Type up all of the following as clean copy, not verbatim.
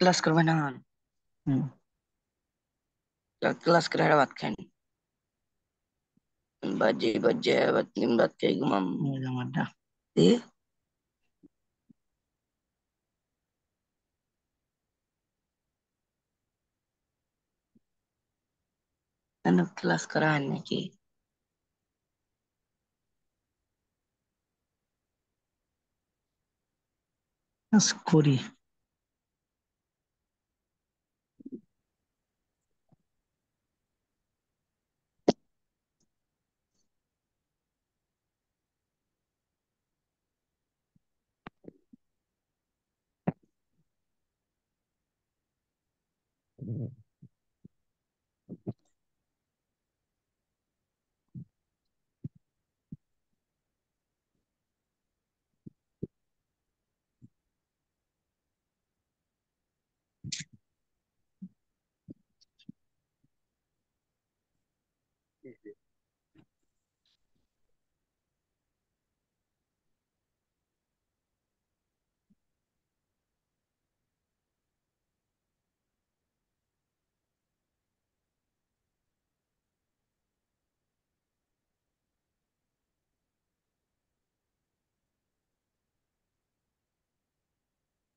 Class করবে না? হুম। Class করে আর ভাত খাইনি। বাজে বাজে ভাত খাই ঘুমাম। আমারটা এ কেন ক্লাস করা হয় নাকি? করি।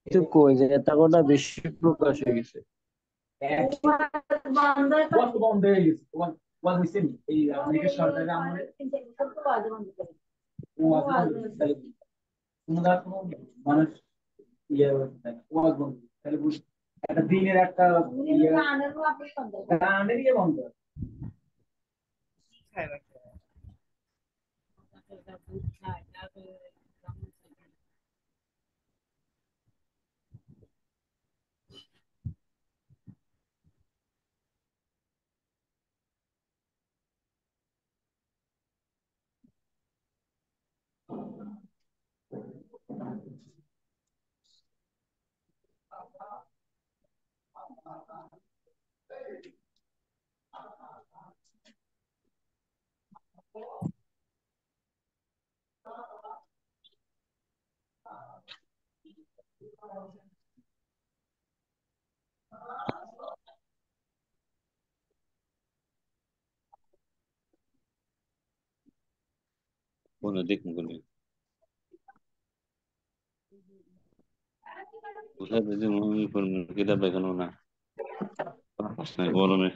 তো কই যে এটা কথা বেশি প্রকাশ হয়ে গেছে। বন্ধ হয়ে গেছে। ওয়াজ হইছে নি? এই আমাদের সরকারের আমলে ওয়াজ বন্ধ হয়েছে। তাহলে কি? কোনো দাঁড় কোনো মানুষ ইয়ে ওয়াজ বন্ধ। তাহলে বুঝ একটা দিনের একটা গানের ইয়ে বন্ধ। Bueno, দেখুন কোন কোথায় যদি মনে করুন কিতাব দেখানো না গরমে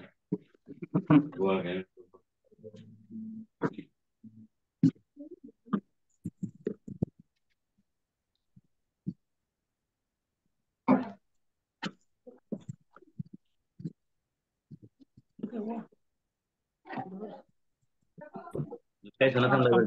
ঠান্ডা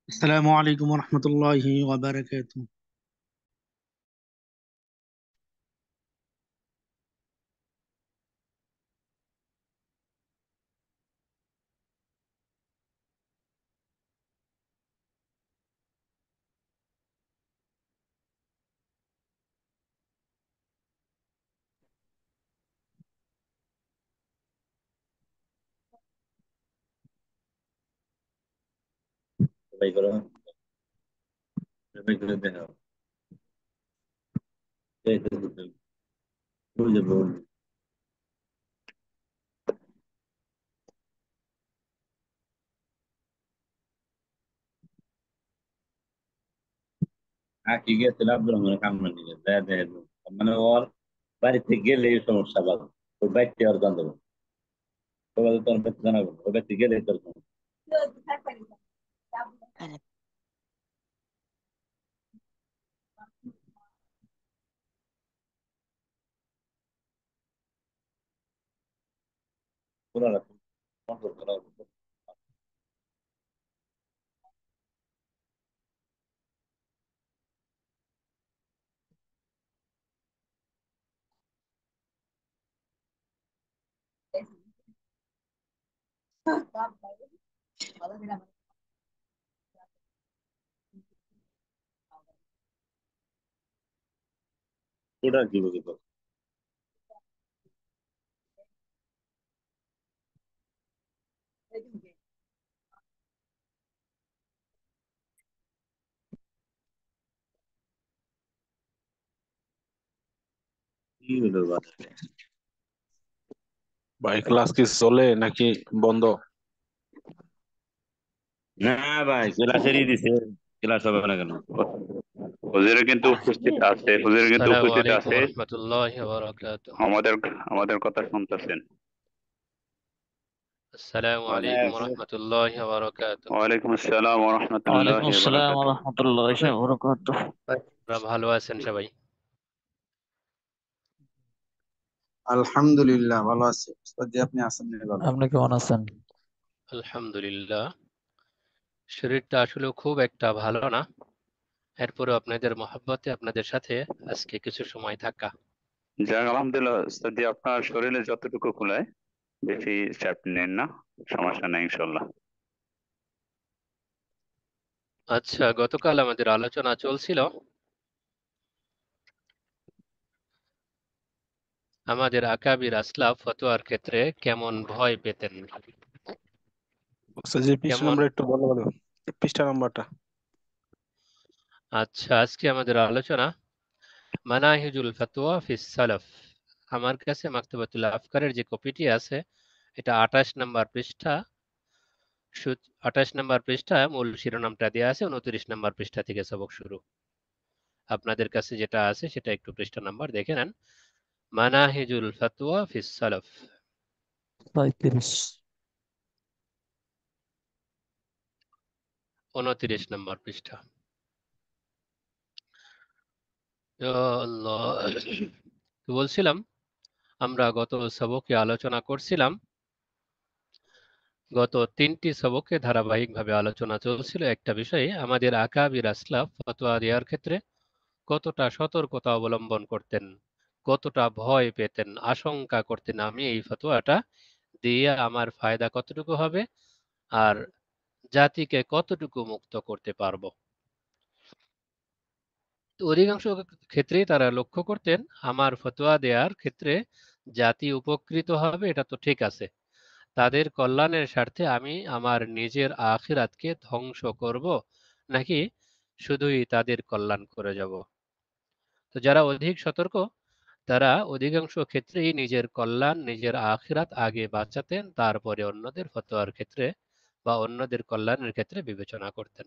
السلام عليكم ورحمة الله وبركاته. সবাই করো, সবাই করে দেখাও। এই তো বুঝে বল। কি গেছিল আব্দুর রহমান কামরান নিয়ে মানে ওর বাড়িতে গেলেই সমস্যা বাদ ওই বাড়িতে আর জানতে পারবো সবাই তোর বাড়িতে জানাবো ওই বাড়িতে গেলেই তোর أنا পুরো রকম কন্ট্রোল করা হবে। ওটা কি বলি তো কি হলো বাজারে ভাই ক্লাস কি চলে নাকি বন্ধ? না ভাই ক্লাসেরই দিছে ক্লাস হবে না কেন হুজুরে কিন্তু উপস্থিত আছে, হুজুরে কিন্তু আসসালামু উপস্থিত আলাইকুম আছে, রহমতুল্লাহি ওয়া বারাকাতুহু। আমাদের আমাদের কথা শুনতেছেন। আসসালামু আলাইকুম রহমতুল্লাহি ওয়া বারাকাতুহু। ওয়ালাইকুম আসসালাম ওয়া রাহমাতুল্লাহি وعليكم ওয়া السلام বারাকাতুহু। ورحمة الله وبركاته আপনারা ভালো আছেন সবাই? আলহামদুলিল্লাহ ভালো আছি। উস্তাদ জি আপনি আছেন নি ভালো? আপনি কেমন আছেন? আলহামদুলিল্লাহ। শরীরটা আসলে খুব একটা ভালো না, এরপরেও আপনাদের মহব্বতে আপনাদের সাথে আজকে কিছু সময় থাকা। যাক আলহামদুলিল্লাহ উস্তাদ জি, আপনার শরীরে যতটুকু কুলায়, বেশি চাপ নেন না, সমস্যা নাই ইনশাআল্লাহ। আচ্ছা, গতকাল আমাদের আলোচনা চলছিল আমাদের আকাবির আসলাফ ফতোয়ার ক্ষেত্রে কেমন ভয় পেতেন, যে পৃষ্ঠা কেমন। নাম্বার একটু বলো বলো পৃষ্ঠা নাম্বারটা। আচ্ছা, আজকে আমাদের আলোচনা মানাহিজুল ফতোয়া ফিস সালাফ। আমার কাছে মাকতাবাতুল আফকারের যে কপিটি আছে এটা 28 নম্বর পৃষ্ঠা, 28 নম্বর পৃষ্ঠা মূল শিরোনামটা দেওয়া আছে, 29 নম্বর পৃষ্ঠা থেকে সবক শুরু। আপনাদের কাছে যেটা আছে সেটা একটু পৃষ্ঠা নাম্বার দেখে নেন। মানাহিজুল ফতোয়া ফিস সালাফ 35। 29 নম্বর পৃষ্ঠা। ইয়া আল্লাহ। তো বলছিলাম আমরা গত সবকে আলোচনা করছিলাম, গত 3টি সবকে ধারাবাহিকভাবে আলোচনা চলছিল একটা বিষয়ে, আমাদের আকাবির আসলাফ ফতোয়া দেওয়ার ক্ষেত্রে কতটা সতর্কতা অবলম্বন করতেন, কতটা ভয় পেতেন, আশঙ্কা করতেন আমি এই ফতোয়াটা দিয়ে আমার ফায়দা কতটুকু হবে আর জাতিকে কতটুকু মুক্ত করতে পারবো। তো অধিকাংশ ক্ষেত্রেই তারা লক্ষ্য করতেন আমার ফতোয়া দেওয়ার ক্ষেত্রে জাতি উপকৃত হবে, এটা তো ঠিক আছে, তাদের কল্যাণের স্বার্থে আমি আমার নিজের আখিরাতকে ধ্বংস করব নাকি শুধুই তাদের কল্যাণ করে যাব। তো যারা অধিক সতর্ক তারা অধিকাংশ ক্ষেত্রেই নিজের কল্যাণ, নিজের আখিরাত আগে বাঁচাতেন, তারপরে অন্যদের ফতোয়ার ক্ষেত্রে বা অন্যদের কল্যাণের ক্ষেত্রে বিবেচনা করতেন।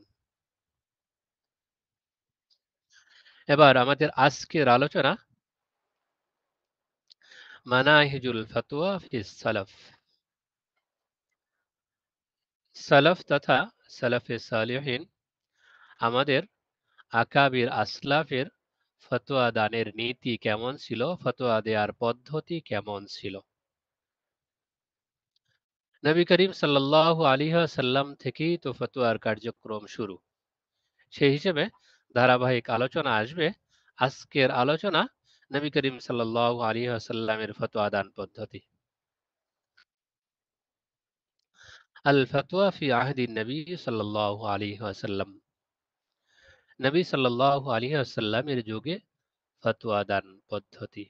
এবার আমাদের আজকের আলোচনা মানাহিজুল ফতোয়া ফিস সালাফ। সালাফ তথা সালাফে সালিহিন আমাদের আকাবির আসলাফের ফতোয়া দানের নীতি কেমন ছিল, ফতোয়া দেওয়ার পদ্ধতি কেমন ছিল। নবী করিম সাল্লাল্লাহু আলাইহি ওয়াসাল্লাম থেকেই তো ফতোয়ার কার্যক্রম শুরু, সেই হিসেবে ধারাবাহিক আলোচনা আসবে। আজকের আলোচনা নবী করিম সাল্লাল্লাহু আলাইহি ওয়াসাল্লামের ফতোয়া দান পদ্ধতি। আল ফতোয়া ফি আহদি নবী সাল্লাল্লাহু আলাইহি ওয়াসাল্লাম। নবী সাল্লাল্লাহু আলাইহি ওয়াসাল্লামের যুগে ফতোয়া দান পদ্ধতি।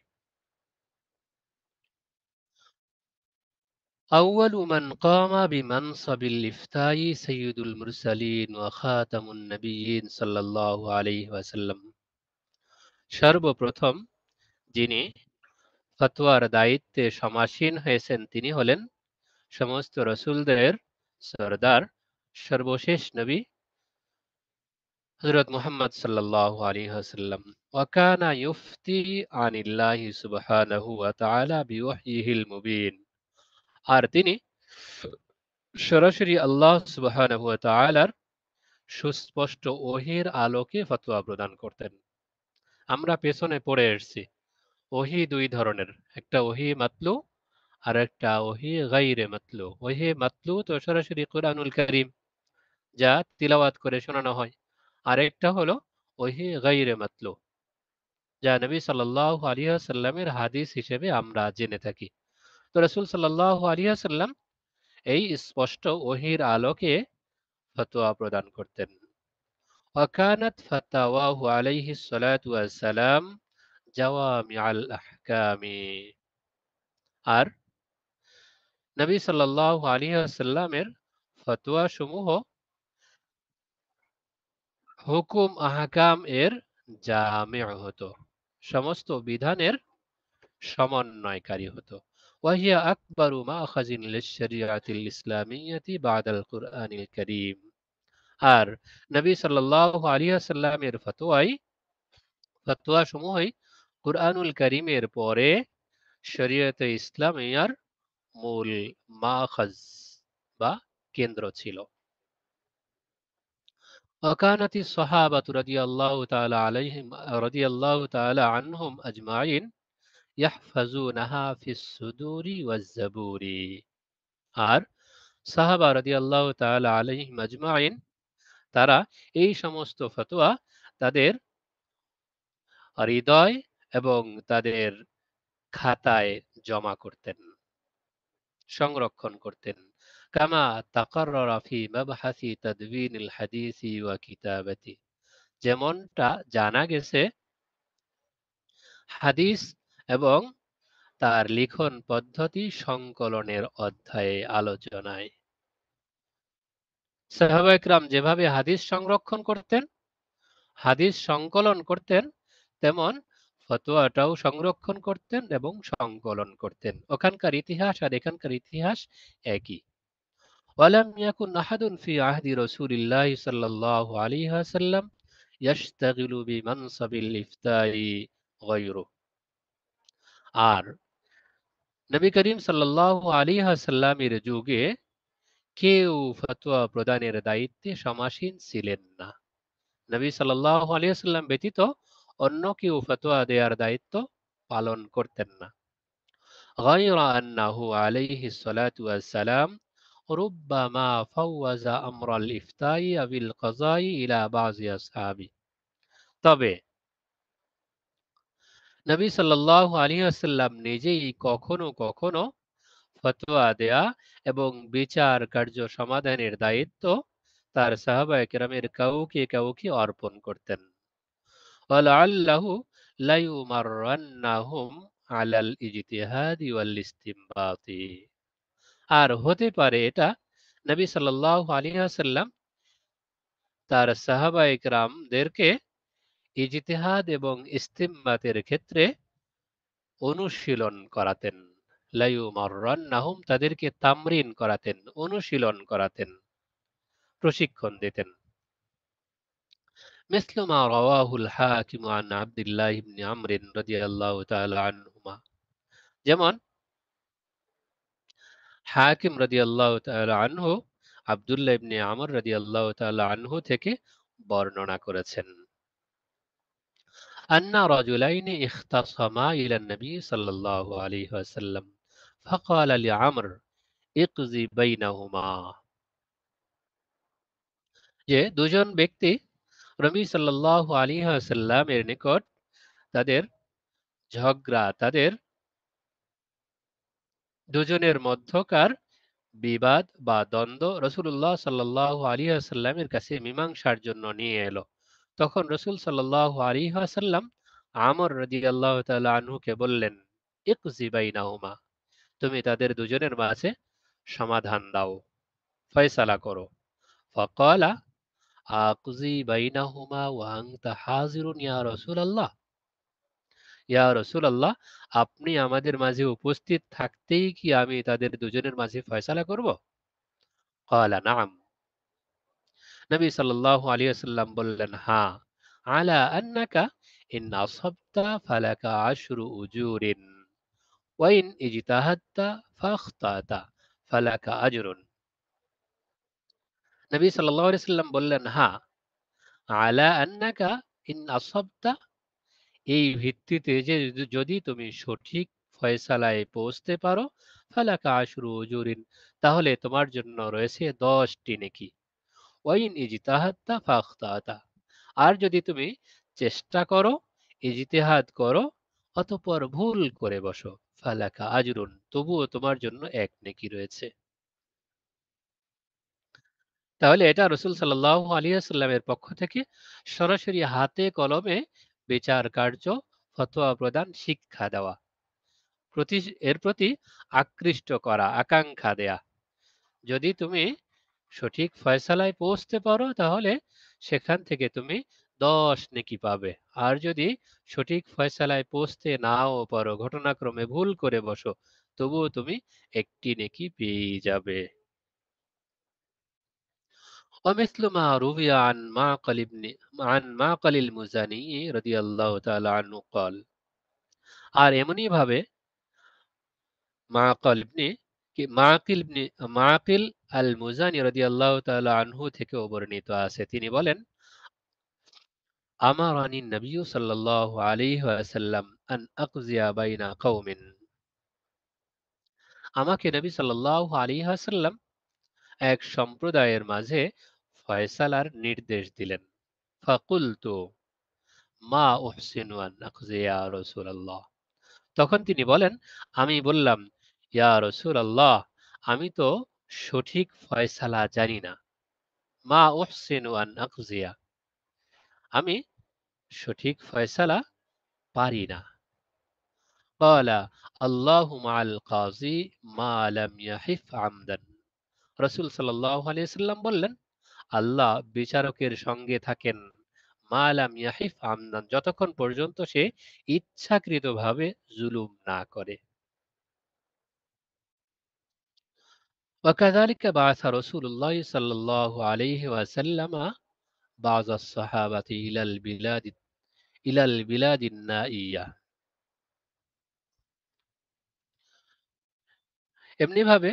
أول من قام بمنصب الإفتاء سيد المرسلين وخاتم النبيين صلى الله عليه وسلم। সর্বপ্রথম যিনি ফতোয়ার দায়িত্বে সমাসীন হয়েছেন তিনি হলেন সমস্ত রসুলদের সরদার, সর্বশেষ নবী হযরত মুহাম্মদ সাল্লাল্লাহু আলাইহি ওয়াসাল্লাম ওয়াকানা ইউফতি আনিল্লাহি সুবহানাহু ওয়া তাআলা বিওয়াহয়িহিল মুবিন, আর তিনি সরাসরি আল্লাহ সুবহানাহু ওয়া তাআলার সুস্পষ্ট ওহীর আলোকে ফতোয়া প্রদান করতেন। আমরা পেছনে পড়ে এসেছি ওহী দুই ধরনের, একটা ওহী মাতলু আর একটা ওহী গায়রে মাতলু। ওহী মাতলু তো সরাসরি কুরআনুল কারীম, যা তিলাওয়াত করে শোনানো হয়। আরেকটা হলো ওহী গায়রে মাতলু, যা নবী সাল্লাল্লাহু আলাইহি ওয়াসাল্লামের হাদিস হিসেবে আমরা জেনে থাকি। তো রাসূল সাল্লাল্লাহু আলাইহি ওয়াসাল্লাম এই স্পষ্ট ওহীর আলোকে ফতোয়া প্রদান করতেন। ওয়াকানাত ফাতাওয়াহু আলাইহিস সালাতু ওয়াস সালাম জাওয়ামিআল আহকামি, আর নবী সাল্লাল্লাহু আলাইহি ওয়াসাল্লামের ফতোয়া সমূহ হুকুম আহকাম এর জামি' হতো, সমস্ত বিধানের সমন্বয়কারী হতো। ওয়াহিয়া আকবারু মাআখাযিন লিশ-শরীআতিল ইসলামিয়্যাতি বা'দাল কুরআনিল কারীম, আর নবী সাল্লাল্লাহু আলাইহি ওয়াসাল্লামের ফতোয়া সমূহই কুরআনুল কারীমের পরে শরীয়তে ইসলামিয়ার মূল মাখাজ বা কেন্দ্র ছিল। وكانت الصحابة رضي الله تعالى عنهم أجمعين يحفظونها في الصدور والزبور، আর সাহাবা রাদিয়াল্লাহু তাআলা আলাইহিম আজমাইন তারা এই সমস্ত ফতোয়া তাদের হৃদয় এবং তাদের খাতায় জমা করতেন, সংরক্ষণ করতেন। কামা তাকাররারা ফি মাবহাসি তাদওয়িনিল হাদিসি ওয়া কিতাবাতি, যেমনটা জানা গেছে হাদিস এবং তার লিখন পদ্ধতি সংকলনের অধ্যায়ে আলোচনায়। সাহাবায়ে কেরাম যেভাবে হাদিস সংরক্ষণ করতেন, হাদিস সংকলন করতেন, তেমন ফতোয়াটাও সংরক্ষণ করতেন এবং সংকলন করতেন। ওখানকার ইতিহাস আর এখানকার ইতিহাস একই। ওয়ালাম ইয়াকুন আহাদুন ফি আহদি রাসূলিল্লাহি সাল্লাল্লাহু আলাইহি ওয়াসাল্লাম ইয়াশতাগিলু বিমানসাবিল ইফতাই গায়রু, আর নবী করিম সাল্লাল্লাহু আলাইহি ওয়াসাল্লামের যুগে কেউ ফতোয়া প্রদানের দায়িত্বে সমাসীন ছিলেন না। নবী সাল্লাল্লাহু আলাইহি ওয়াসাল্লাম ব্যতীত অন্য কেউ ফতোয়া দেওয়ার দায়িত্ব পালন করতেন না। গায়রা আন্নাহু আলাইহি সালাতু ওয়াস সালাম রুব্বামা ফাওয়াজা আমরাল ইফতাই আবিল কাযাই ইলা বাযি আসহাবি, তবে নবী সাল্লাল্লাহু আলাইহি ওয়াসাল্লাম নিজেই কখনো কখনো ফতোয়া দেয়া এবং বিচার কার্য সমাধানের দায়িত্ব তার সাহাবায়ে কেরামের কাউকে কাউকে অর্পণ করতেন। ওয়ালাআল্লাহু লায়ুমাররান্নাহুম আলাল ইজতিহাদি ওয়াল ইসতিমবাতি, আর হতে পারে এটা নবী সাল্লাল্লাহু আলাইহি ওয়াসাল্লাম তার সাহাবায়ে কেরামদেরকে ইজতিহাদ এবং ইস্তিমবাতের ক্ষেত্রে অনুশীলন করাতেন। লায়ুমাররান্নাহুম, তাদেরকে তামরিন করাতেন, অনুশীলন করাতেন, প্রশিক্ষণ দিতেন। مثل ما رواه الحاكم عن عبد الله بن عمرو رضي الله تعالى عنهما, যেমন হাকিম রাদিয়াল্লাহু তাআলা আনহু আব্দুল্লাহ ইবনে আমর রাদিয়াল্লাহু তাআলা আনহু থেকে বর্ণনা করেছেন। আন্না রাজুলাইনি ইখতাসামা ইলা নবী সাল্লাল্লাহু আলাইহি ওয়াসাল্লাম ফাকালা লিআমর ইকজি বাইনাহুমা, যে দুজন ব্যক্তি নবী সাল্লাল্লাহু আলাইহি ওয়াসাল্লামের নিকট তাদের ঝগড়া, তাদের দুজনের মধ্যকার বিবাদ বা দ্বন্দ্ব রাসূলুল্লাহ সাল্লাল্লাহু আলাইহি ওয়াসাল্লামের কাছে মীমাংসার জন্য নিয়ে এলো। তখন রাসূল সাল্লাল্লাহু আলাইহি ওয়াসাল্লাম আমর রাদিয়াল্লাহু তাআলা আনহুকে বললেন, ইকজি বাইনাহুমা, তুমি তাদের দুজনের মাঝে সমাধান দাও, ফয়সালা করো। ফাকালা আকজি বাইনাহুমা ওয়া আনতা হাজিরুন ইয়া রাসূলুল্লাহ, ইয়া রাসূলুল্লাহ, আপনি আমাদের মাঝে উপস্থিত থাকতেই কি আমি তাদের দুজনের মাঝে ফয়সালা করব? ক্বালা নাআম, নবী সাল্লাল্লাহু আলাইহি ওয়াসাল্লাম বললেন, হ্যাঁ, আলা আন্নাকা ইন আসাবতা ফালাকা আশরু উজুরিন ওয়া ইন ইজতাহাদতা ফাখতাতা ফালাকা আজরুন। নবী সাল্লাল্লাহু আলাইহি ওয়াসাল্লাম বললেন, হ্যাঁ, আলা আন্নাকা ইন আসাবতা, এই ভিত্তিতে যে যদি তুমি সঠিক ফয়সালায় পৌঁছতে পারো, ফালাকা আশরু উজুরিন, তাহলে তোমার জন্য রয়েছে 10টি নেকি। ওয়াইন ইজতাহাদতা ফাখতাতা, আর যদি তুমি চেষ্টা করো, ইজতিহাদ করো, অতঃপর ভুল করে বসো, ফালাকা আজরুন, তবুও তোমার জন্য এক নেকি রয়েছে। তাহলে এটা রাসূল সাল্লাল্লাহু আলাইহি ওয়াসাল্লামের পক্ষ থেকে সরাসরি হাতে কলমে বিচার কার্য, ফতোয়া প্রদান, শিক্ষা দেওয়া, এর প্রতি আকৃষ্ট করা, আকাঙ্ক্ষা দেয়া। যদি তুমি সঠিক ফয়সালায় পৌঁছতে পারো, তাহলে সেখান থেকে তুমি 10 নেকি পাবে। আর যদি সঠিক ফয়সালায় পৌঁছতে নাও পারো, ঘটনাক্রমে ভুল করে বসো, তবুও তুমি একটি নেকি পেয়ে যাবে। ومثل ما روي عن معقل المزني رضي الله تعالى عنه قال, আর এমনি ভাবে মাকাল ইবনে মাকিল আল মুজানি রাদিয়াল্লাহু তাআলা আনহু থেকে বর্ণিত আছে, তিনি বলেন, আমারানি নবী সাল্লাল্লাহু আলাইহি ওয়াসাল্লাম আন আকজিয়া বাইনা কওমিন, আমাকে নবী সাল্লাল্লাহু আলাইহি ওয়াসাল্লাম এক সম্প্রদায়ের মাঝে ফয়সালার নির্দেশ দিলেন। ফাকুলতু মা উহসিনু আন আকজিয়া ইয়া রাসূলুল্লাহ, তখন তিনি বলেন, আমি বললাম, ইয়া রাসূলুল্লাহ, আমি তো সঠিক ফয়সালা জানি না। মা উহসিনু আন আকজিয়া, আমি সঠিক ফয়সালা পারি না। ক্বালা আল্লাহু মাআল কাযী মা লাম ইয়াহিফ আমদান, রাসূল সাল্লাল্লাহু আলাইহি ওয়াসাল্লাম বললেন, আল্লাহ বিচারকের সঙ্গে থাকেন মা লাম ইয়াহিফ আমদান, যতক্ষণ পর্যন্ত সে ইচ্ছাকৃতভাবে জুলুম না করে। وكذلك بعث رسول الله صلى الله عليه وسلم بعض الصحابة إلى البلاد النائية। এমনিভাবে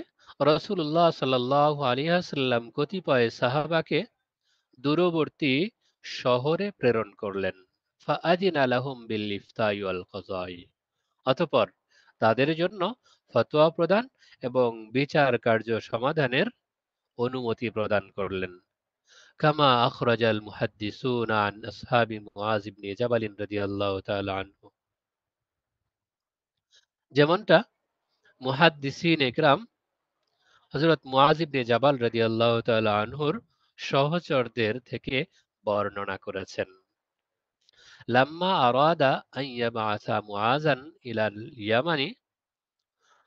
রাসূলুল্লাহ সাল্লাল্লাহু আলাইহি ওয়াসাল্লাম কতিপয় সাহাবাকে দূরবর্তী শহরে প্রেরণ করলেন। ফাআযিনা লাহুম বিল ইফতাই ওয়াল কাযাই, অতঃপর তাদের জন্য ফতোয়া প্রদান এবং বিচার কার্য সমাধানের অনুমতি প্রদান করলেন। কামা আখরাজাল মুহাদ্দিসুনা আন আসহাবি মুআয ইবনে জাবাল রাদিয়াল্লাহু তাআলা আনহু, যেমনটা মুহাদ্দিসিন ইকরাম হযরত মুআয ইবনে জাবাল রাদিয়াল্লাহু তাআলা আনহুর সহচরদের থেকে বর্ণনা করেছেন। লাম্মা আরাদা আন ইয়াবআসা মুআযান ইলাল ইয়ামানি,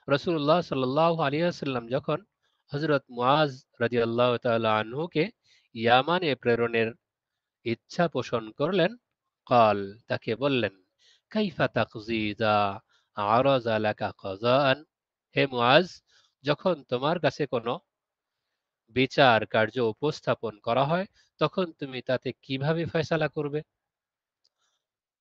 রাসূলুল্লাহ সাল্লাল্লাহু আলাইহি ওয়াসাল্লাম যখন হযরত মুআয রাদিয়াল্লাহু তাআলা আনহুকে ইয়ামানে প্রেরণের ইচ্ছা পোষণ করলেন, কাল, তাকে বললেন, কাইফা তাকজি ইযা আরাযা লাকা কাযাআন, হে মুআয, যখন তোমার কাছে কোনো বিচার কার্য উপস্থাপন করা হয়, তখন তুমি তাতে কিভাবে ফয়সালা করবে?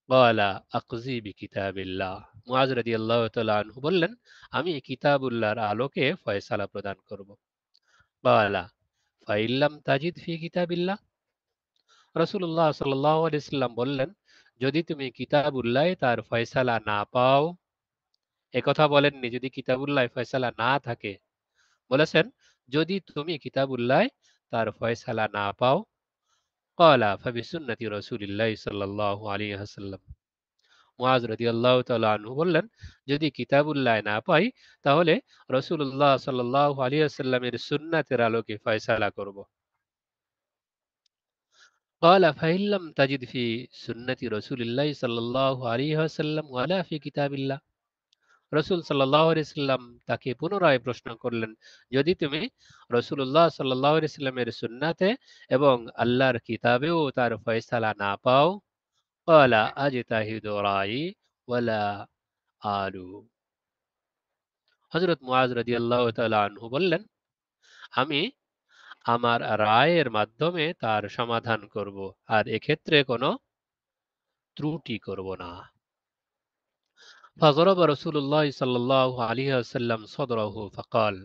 ক্বালা আকজি বিকিতাবিল্লাহ, মুআয রাদিয়াল্লাহু তাআলা আনহু বললেন, আমি কিতাবুল্লাহর আলোকে ফয়সালা প্রদান করব। ক্বালা ফাইল্লাম তাজিদ ফি কিতাবিল্লাহ, রাসূলুল্লাহ সাল্লাল্লাহু আলাইহি ওয়াসাল্লাম বললেন, যদি তুমি কিতাবুল্লাহে তার ফয়সালা না পাও। একথা বলেননি যদি কিতাবুল্লাহে ফয়সালা না থাকে, বলেছেন যদি তুমি কিতাবুল্লাহে তার ফয়সালা না পাও। ক্বালা ফাবিসুন্নতি রাসূলিল্লাহি সাল্লাল্লাহু আলাইহি ওয়াসাল্লাম, মুআয রাদিয়াল্লাহু তাআলা আনহু বললেন, যদি কিতাবুল্লাহে না পাই, তাহলে রাসূলুল্লাহ সাল্লাল্লাহু আলাইহি ওয়াসাল্লামের সুন্নাতের আলোকে ফয়সালা করব। قال فإن لم تجد في سنة رسول الله صلى الله عليه وسلم ولا في كتاب الله, রাসূল সাল্লাল্লাহু আলাইহি ওয়াসাল্লাম তাকে পুনরায় প্রশ্ন করলেন, যদি তুমি রাসূলুল্লাহ সাল্লাল্লাহু আলাইহি ওয়াসাল্লামের সুন্নাতে এবং আল্লাহর কিতাবেও তার ফয়সালা না পাও। قال أجتهد رأيي ولا آلو, হযরত মুআয রাদিয়াল্লাহু তাআলা আনহু বললেন, আমি আমার রায়ের মাধ্যমে তার সমাধান করব, আর এক্ষেত্রে কোনো ত্রুটি করব না। فضرب رسول الله صلى الله عليه وسلم صدره فقال,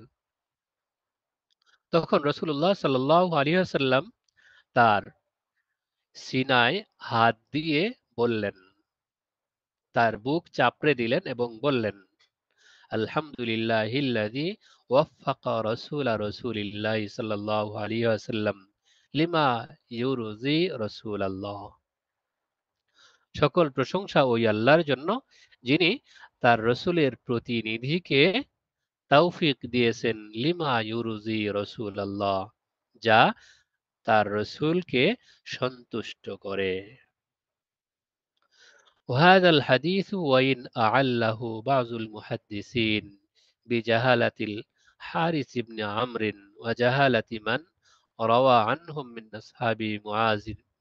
তখন রাসূলুল্লাহ সাল্লাল্লাহু আলাইহি ওয়াসাল্লাম তার সিনায় হাত দিয়ে বললেন, তার বুক চাপড়ে দিলেন এবং বললেন, আলহামদুলিল্লাহিল্লাযী ওয়াফফাকা রাসূলা রাসূলিল্লাহি সাল্লাল্লাহু আলাইহি ওয়াসাল্লাম লিমা ইউরজি রাসূলাল্লাহ। সকল প্রশংসা ওই আল্লাহর জন্য যিনি তার রসূলের প্রতিনিধিকে তৌফিক দিয়েছেন লিমা ইউরজি রাসূলাল্লাহ, যা তার রসূলকে সন্তুষ্ট করে। وهذا الحديث وإن أعله بعض المحدثين بجهالة الحارث بن عمرو وجهالة من روى عنهم من أصحاب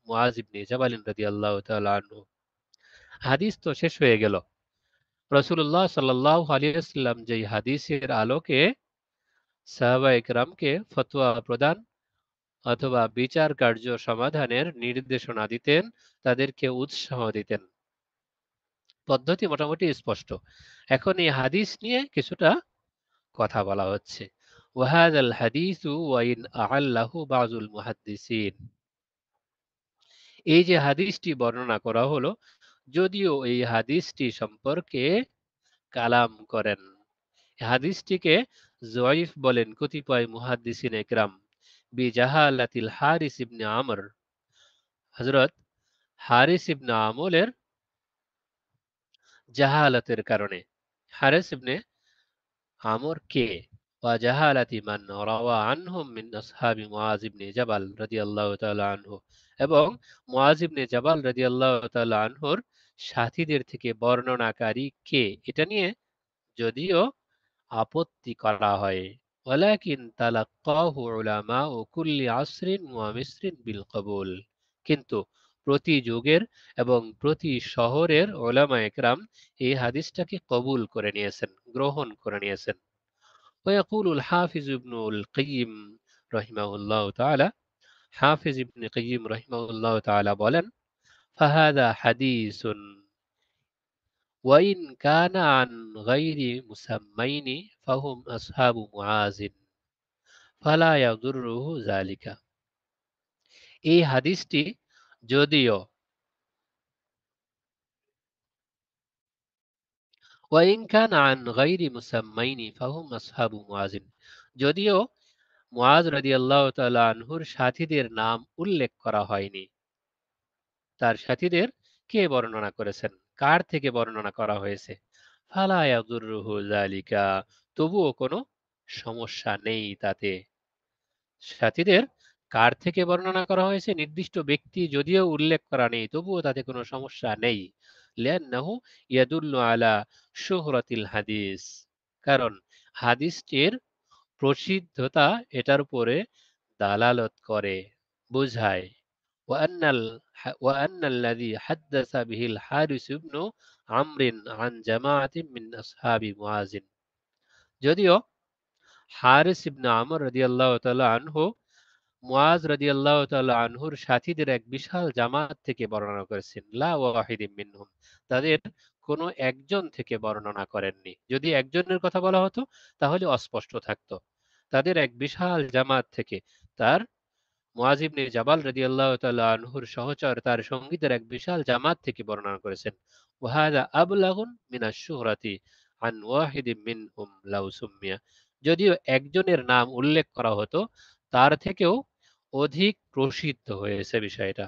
معاذ بن جبل رضي الله تعالى عنه। হাদিস তো শেষ হয়ে গেল। রাসূলুল্লাহ সাল্লাল্লাহু আলাইহি ওয়াসাল্লাম যেই হাদিসের আলোকে সাহাবায়ে কেরামকে ফতোয়া প্রদান অথবা বিচার কার্য সমাধানের নির্দেশনা দিতেন, তাদেরকে উৎসাহ দিতেন। পদ্ধতি মোটামুটি স্পষ্ট। এখন এই হাদিস নিয়ে কিছুটা কথা বলা হচ্ছে। ওয়াহাদাল হাদিসু ওয়াইন আ'আল্লাহু বাযুল মুহাদ্দিসিন। এই যে হাদিসটি বর্ণনা করা হলো, যদিও এই হাদিসটি সম্পর্কে কালাম করেন, হাদিসটিকে যঈফ বলেন কতিপয় মুহাদ্দিসিন একরাম বিজাহালাতিল হারিস ইবনে আমর, হযরত হারিস ইবনে আমরের জাহালাতের কারণে। হারিস ইবনে আমর কে? ওয়া জাহালাতি মান রাওয়া আনহুম মিন আসহাবি মুআয ইবনে জাবাল রাদিয়াল্লাহু তাআলা আনহু, এবং মুআয ইবনে জাবাল রাদিয়াল্লাহু তাআলা আনহুর সাথীদের থেকে বর্ণনাকারী কে, এটা নিয়ে যদিও আপত্তি করা হয়। ওয়ালাকিন তালাক্কাহু উলামাউ কুল্লি আসরিন ওয়া মিসরিন বিল কবুল, কিন্তু প্রতি যুগের এবং প্রতি শহরের উলামায়ে কেরাম এই হাদিসটাকে কবুল করে নিয়েছেন, গ্রহণ করে নিয়েছেন। ويقول الحافظ ابن القيم رحمه الله تعالى, হাফিজ ইবনে কাইয়িম রাহিমাহুল্লাহ তাআলা বলেন, فهذا حديث وإن كان عن غير مسمين فهم أصحاب معاذ فلا يضره ذلك। এই হাদিসটি যদিও وإن كان عن غير مسمين فهم أصحاب معاذ, যদিও মুআয রাদিয়াল্লাহু তাআলা আনহুর সাথীদের নাম উল্লেখ করা হয়নি, তার সাথীদের কে বর্ণনা করেছেন, কার থেকে বর্ণনা করা হয়েছে, ফালা ইয়াদুররুহু যালিকা, তবুও কোনো সমস্যা নেই তাতে। সাথীদের কার থেকে বর্ণনা করা হয়েছে নির্দিষ্ট ব্যক্তি যদিও উল্লেখ করা নেই, তবুও তাতে কোনো সমস্যা নেই। লিআন্নাহু ইয়াদুল্লু আলা শুহরাতিল হাদিস, কারণ হাদিসটির প্রসিদ্ধতা এটার উপরে দালালত করে, বোঝায়। وأن الذي حدث به الحارث بن عمرو عن جماعة من أصحاب معاذ, যদিও হারিস ইবনে আমর রাদিয়াল্লাহু তাআলা আনহু মুআয রাদিয়াল্লাহু তাআলা আনহুর সাথীদের এক বিশাল জামাত থেকে বর্ণনা করেছেন, লা ওয়াহিদিম মিনহুম, তাদের কোনো একজন থেকে বর্ণনা করেননি। যদি একজনের কথা বলা হতো তাহলে অস্পষ্ট থাকতো। তাদের এক বিশাল জামাত থেকে, তার মুআয ইবনে জাবাল রাদিয়াল্লাহু তাআলা আনহুর সহচর, তার সঙ্গীদের এক বিশাল জামাত থেকে বর্ণনা করেছেন। ওয়াহাদা আবলাগুন মিনাশ শুহরাতি আন ওয়াহিদিম মিনহুম লাউ সুম্মিয়া, যদিও একজনের নাম উল্লেখ করা হতো তার থেকেও অধিক প্রসিদ্ধ হয়েছে বিষয়টা।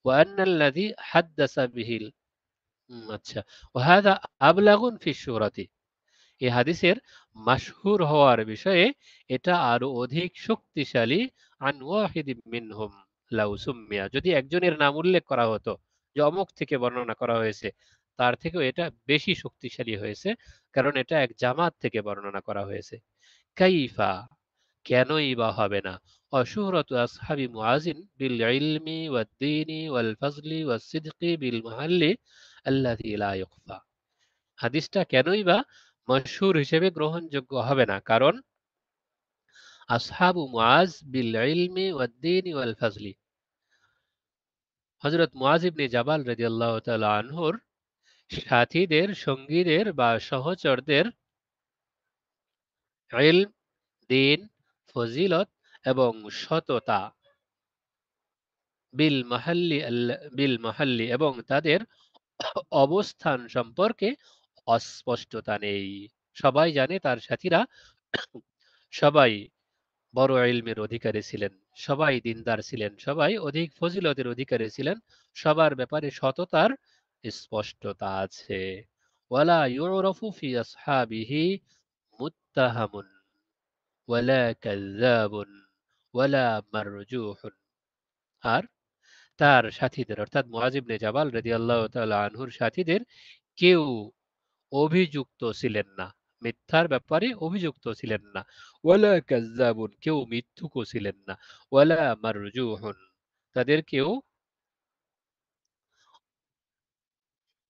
ওয়ান্নাল্লাযী হাদ্দাসা বিহিল, আচ্ছা, ওয়াহাদা আবলাগুন ফি শুহরাতি, এই হাদিসের মাশহুর হওয়ার বিষয়ে এটা আরো অধিক শক্তিশালী। আন ওয়াহিদিম মিনহুম লাউ সুম্মিয়া, যদি একজনের নাম উল্লেখ করা হতো যে অমুক থেকে বর্ণনা করা হয়েছে, তার থেকেও এটা বেশি শক্তিশালী হয়েছে, কারণ এটা এক জামাত থেকে বর্ণনা করা হয়েছে। কাইফা, কেনই বা হবে না, অশুহরতু আসহাবি মুআযিন বিল ইলমি ওয়াদ দীনি ওয়াল ফাজলি ওয়াস সিদকি বিল মাহাল্লি আল্লাযী লা ইউখফা, হাদিসটা কেনই বা মশহুর হিসেবে গ্রহণযোগ্য হবে না, কারণ আসহাবু মুআজ বিল ইলমি ওয়াদ দীন ওয়াল ফাজলি। হযরত মুআজ ইবনে জাবাল রাদিয়াল্লাহু তাআলা আনহুর সাথীদের, সঙ্গীদের বা সহচরদের ইলম, দ্বীন, ফজিলত এবং সততা বিল মাহাল্লি এবং তাদের অবস্থান সম্পর্কে অস্পষ্টতা নেই। সবাই জানে তার সাথীরা সবাই বড় ইলমের অধিকারী ছিলেন, সবাই দিনদার ছিলেন, সবাই অধিক ফজিলতের অধিকারী ছিলেন, সবার ব্যাপারে সততার স্পষ্টতা আছে। ওয়ালা ইউরাফু ফি আসহাবিহি মুত্তাহামুন ওয়ালা কাযযাবুন ওয়ালা মারজুহুন। আর তার সাথীদের অর্থাৎ মুআজ ইবনে জাবাল রাদিয়াল্লাহু তাআলা আনহুর সাথীদের কেউ অভিযুক্ত ছিলেন না, মিথ্যার ব্যাপারে অভিযুক্ত ছিলেন না। ওয়ালা কাযযাবুন, কেউ মিথ্যুকও ছিলেন না। ওয়ালা মারজুহুন, তাদের কেউ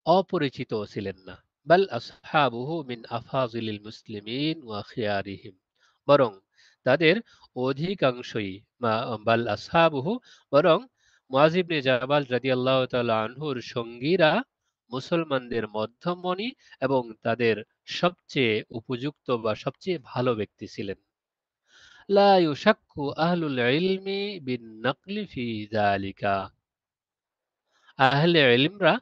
অপরিচিত ছিলেন না। বাল আসহাবুহু মিন আফাজিলিল মুসলিমিন ওয়া খিয়ারিহিম, বরং তাদের অধিকাংশই বাল আসহাবুহু, বরং মুআজ ইবনে জাবাল রাদিয়াল্লাহু তাআলা আনহুর সঙ্গীরা মুসলমানদের মধ্যমণি এবং তাদের সবচেয়ে উপযুক্ত বা সবচেয়ে ভালো ব্যক্তি ছিলেন। লা ইউশাক্কু আহলুল ইলমি বিন নাকলি ফি যালিকা, আহলে ইলমরা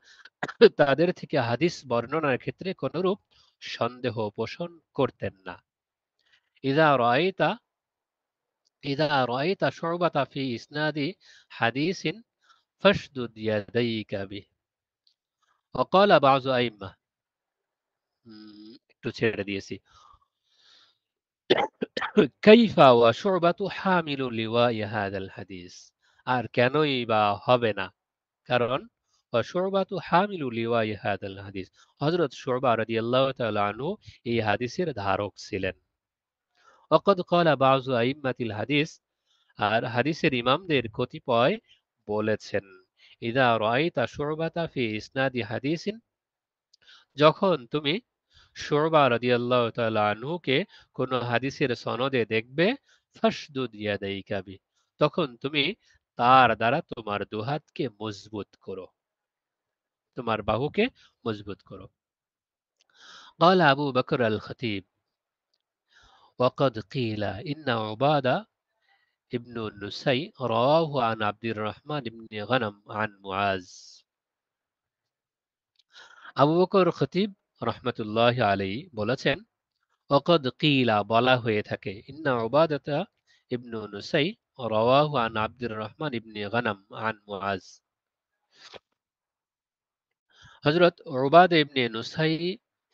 তাদের থেকে হাদিস বর্ণনার ক্ষেত্রে কোনরূপ সন্দেহ পোষণ করতেন না। ইযা রাআইতা ইযা রাআইতা শু'বাতা ফি ইসনাদি হাদিসিন ফাশদুদ ইয়াদাইকা বিহি। ওয়াকালা বাযু আইম্মা, একটু ছেড়ে দিয়েছি। কাইফা ওয়া শু'বাতু হামিলু লিওয়াই হাযাল হাদিস, আর কেনই বা হবে না, কারণ ওয়া শু'বাতু হামিলু লিওয়াই হাযাল হাদিস, হযরত শু'বা রাদিয়াল্লাহু তাআলা আনহু এই হাদিসের ধারক ছিলেন। ওয়াকাদ ক্বালা বাযু আইম্মাতিল হাদিস, আর হাদিসের ইমামদের কতিপয় বলেছেন, ইযা রাআইতা শু'বাতা ফি ইসনাদি হাদিসিন, যখন তুমি শু'বা রাদিয়াল্লাহু তাআলা আনহুকে কোন হাদিসের সনদে দেখবে, ফাশদুদ ইয়াদাইকা বি, তখন তুমি তার দ্বারা তোমার দুহাতকে মজবুত করো, তোমার বাহুকে মজবুত করো। قال أبو بكر الخطيب وقد قيل إن عبادة ابن النسي رواه عن عبد الرحمن بن غنم عن معاذ। আবু বকর খতিব রহমতুল্লাহ আলাইহি বলেছেন, ওয়াকাদ কিলা, বলা হয়ে থাকে, ইন্না উবাদাতা ইবনু নুসাই রাওয়াহু আন আব্দুর রহমান ইবনে গনম আন মুআজ, হযরত উবাদা ইবনে নুসাই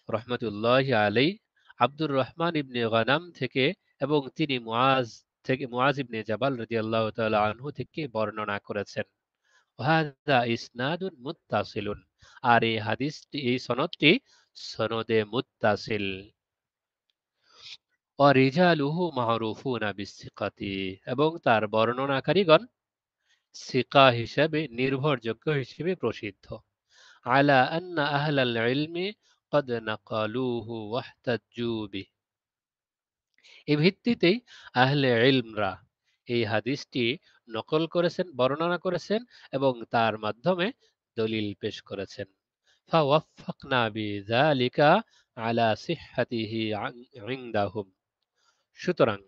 রহমতুল্লাহ আলাইহি আব্দুর রহমান ইবনে গনম থেকে এবং তিনি মুআজ ইবনে জাবাল রাদিয়াল্লাহু তাআলা আনহু থেকে বর্ণনা করেছেন। ওয়াহাদা ইসনাদুন মুত্তাসিলুন, আর এই হাদিসটি, এই সনদটি সনদে মুত্তাসিল। ওয়ারিজালুহু মা'রুফুনা বিসসিকাতি, এবং তার বর্ণনাকারীগণ সিকা হিসেবে, নির্ভরযোগ্য হিসেবে প্রসিদ্ধ। আলা আন্না আহলাল ইলমি ক্বাদ নাকালুহু ওয়াহতাজ্জু বিহি, এই ভিত্তিতেই আহলে ইলমরা এই হাদিসটি নকল করেছেন, বর্ণনা করেছেন এবং তার মাধ্যমে দলিল পেশ করেছেন। ফাওয়াফাকনা বিযালিকা আলা সিহহাতিহি ইনদাহুম, সুতরাং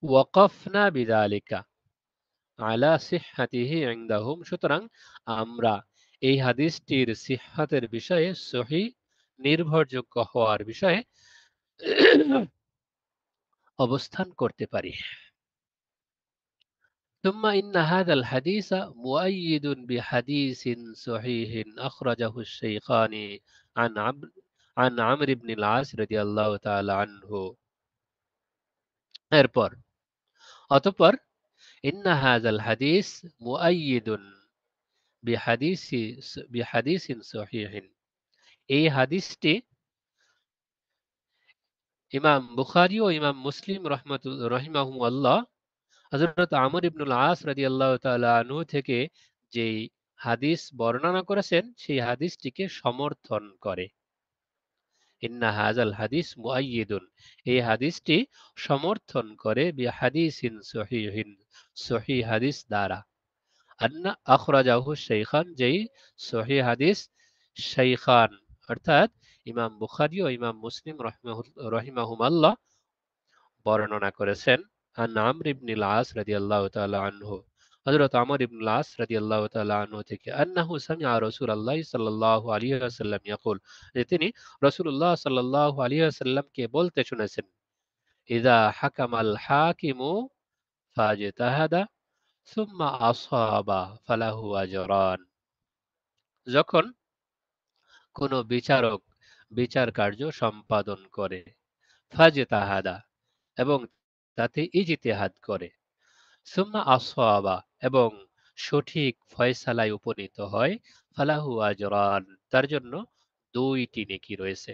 ওয়াকাফনা বিযালিকা আলা সিহহাতিহি ইনদাহুম, সুতরাং আমরা এই হাদিসটির সিহহাতের বিষয়ে, সহিহ, নির্ভরযোগ্য হওয়ার বিষয়ে অবস্থান করতে পারি। ثم إن هذا الحديث مؤيد بحديث صحيح أخرجه الشيخان عن عمرو بن العاص رضي الله تعالى عنه। এরপর অতঃপর إن هذا الحديث مؤيد بحديث صحيح, এই হাদিসটি ইমাম বুখারী ও ইমাম মুসলিম রহিমাহুমুল্লাহ হযরত আমর ইবনুল আস রাদিয়াল্লাহু তাআলা আনহু থেকে যেই হাদিস বর্ণনা করেছেন, সেই হাদিসটিকে সমর্থন করে। ইন্না হাযাল হাদিস মুআইয়িদুন, এই হাদিসটি সমর্থন করে বিহাদিসিন সহিহিন, সহিহ হাদিস দ্বারা। আন্না আখরাজাহু শাইখান, যেই সহিহ হাদিস শাইখান অর্থাৎ ইমাম বুখারী ও ইমাম মুসলিম রহিমাহুমাল্লাহ বর্ণনা করেছেন। আন আমর ইবনুল আস রাদিয়াল্লাহু তাআলা আনহু, হযরত আমর ইবনুল আস রাদিয়াল্লাহু তাআলা আনহু থেকে, আন্নাহু সামিআ রাসূলুল্লাহ সাল্লাল্লাহু আলাইহি ওয়াসাল্লাম ইয়াকুল, যে তিনি রাসূলুল্লাহ সাল্লাল্লাহু আলাইহি ওয়াসাল্লামকে বলতে শুনেছেন, ইযা হাকামাল হাকিমু ফাজতাহাদা সুম্মা আসাবা ফালাহু আজরান, যখন কোন বিচারক বিচার কার্য সম্পাদন করে, ফাজতাহাদা এবং তাতে ইজতিহাদ করে, সুম্মা আসাবা এবং সঠিক ফয়সালায় উপনীত হয়, ফালাহু আজরান, তার জন্য 2টি নেকি রয়েছে।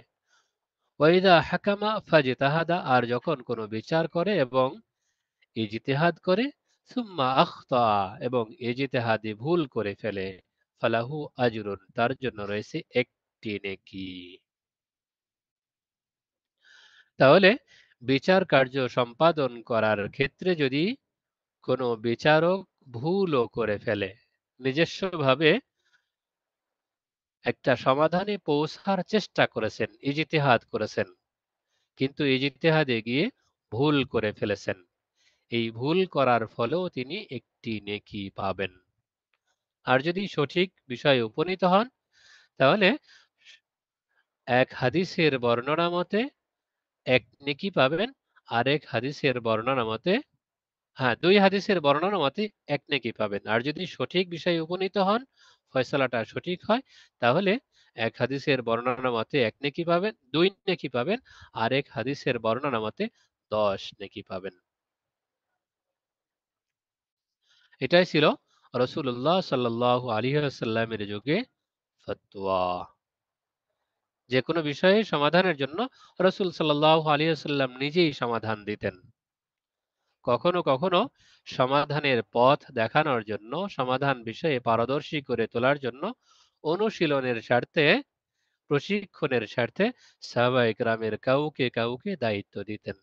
ওয়াইদা হাকামা ফাজতাহাদা, আর যখন কোনো বিচার করে এবং ইজতিহাদ করে, সুম্মা আখতা এবং ইজতিহাদে ভুল করে ফেলে, ফালাহু আজরুন, তার জন্য রয়েছে 1টি নেকি। তাহলে বিচার কার্য সম্পাদন করার ক্ষেত্রে যদি কোনো বিচারক ভুলও করে ফেলে, নিজস্বভাবে একটা সমাধানে পৌঁছার চেষ্টা করেছেন, ইজতিহাদ করেছেন, কিন্তু ইজতিহাদে গিয়ে ভুল করে ফেলেছেন, এই ভুল করার ফলেও তিনি 1টি নেকি পাবেন। আর যদি সঠিক বিষয়ে উপনীত হন, তাহলে এক হাদিসের বর্ণনা মতে 1 নেকি পাবেন, আরেক হাদিসের বর্ণনা মতে 2 হাদিসের বর্ণনা মতে 1 নেকি পাবেন। আর যদি সঠিক বিষয়ে উপনীত হন, ফয়সালাটা সঠিক হয়, তাহলে এক হাদিসের বর্ণনা মতে 1 নেকি পাবেন, 2 নেকি পাবেন, আরেক হাদিসের বর্ণনা মতে 10 নেকি পাবেন। এটাই ছিল রাসূলুল্লাহ সাল্লাল্লাহু আলাইহি ওয়াসাল্লামের যুগে ফতোয়া। যে কোনো বিষয়ে সমাধানের জন্য রাসূল সাল্লাল্লাহু আলাইহি ওয়াসাল্লাম নিজেই সমাধান দিতেন। কখনো কখনো সমাধানের পথ দেখানোর জন্য, সমাধান বিষয়ে পারদর্শী করে তোলার জন্য, অনুশীলনের স্বার্থে, প্রশিক্ষণের স্বার্থে সাহাবায়ে কেরামের কাউকে কাউকে দায়িত্ব দিতেন।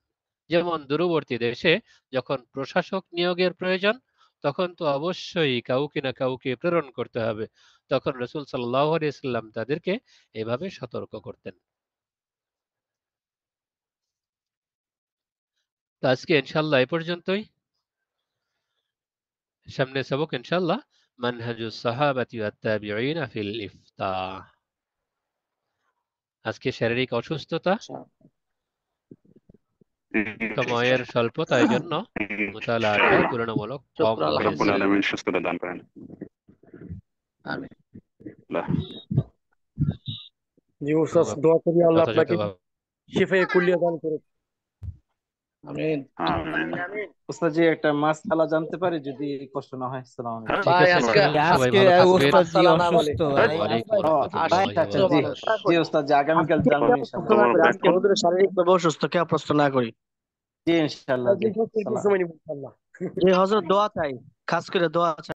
যেমন দূরবর্তী দেশে যখন প্রশাসক নিয়োগের প্রয়োজন, তখন তো অবশ্যই কাউকে না কাউকে প্রেরণ করতে হবে। তখন রাসূল সাল্লাল্লাহু আলাইহি ওয়াসাল্লাম তাদেরকে এভাবে সতর্ক করতেন। তো আজকে ইনশাআল্লাহ এ পর্যন্তই। সামনে সবক ইনশাআল্লাহ মানহাজুস সাহাবাতি ওয়াত তাবিঈনা ফিল ইফতা। আজকে শারীরিক অসুস্থতা, সময়ের স্বল্পতার জন্য মুতালাটা তুলনামূলক কম শুকর রব্বুল হয়েছে। আলামিন সুস্থতা দান করেন। আমিন। আল্লাহ। জি উস্তাদ, দোয়া করি আল্লাহ আপনাকে যথাযথভাবে শিফায়ে কুল্লিয়া দান করুন। আমিন। আমিন। উস্তাদ জি, একটা মাসআলা জানতে পারি যদি কষ্ট না হয়? আসসালামু আলাইকুম। ঠিক ভাই আছে, আজকে সবাই আজকে ভালো থাকবেন। উস্তাদ জি মাসআলা না বলে অসুস্থ। ওয়ালাইকুম রাহমাতুল্লাহি ওয়া আচ্ছা জি বারাকাতুহু। জি উস্তাদ জি, আগামীকাল জানবো ইনশাআল্লাহ। আজকে হুজুর শারীরিকভাবে অসুস্থ, কে প্রশ্ন না করি। জি ইনশাআল্লাহ জি। সময় নিব ইনশাআল্লাহ। জি হযরত দোয়া চাই, খাস করে দোয়া চাই।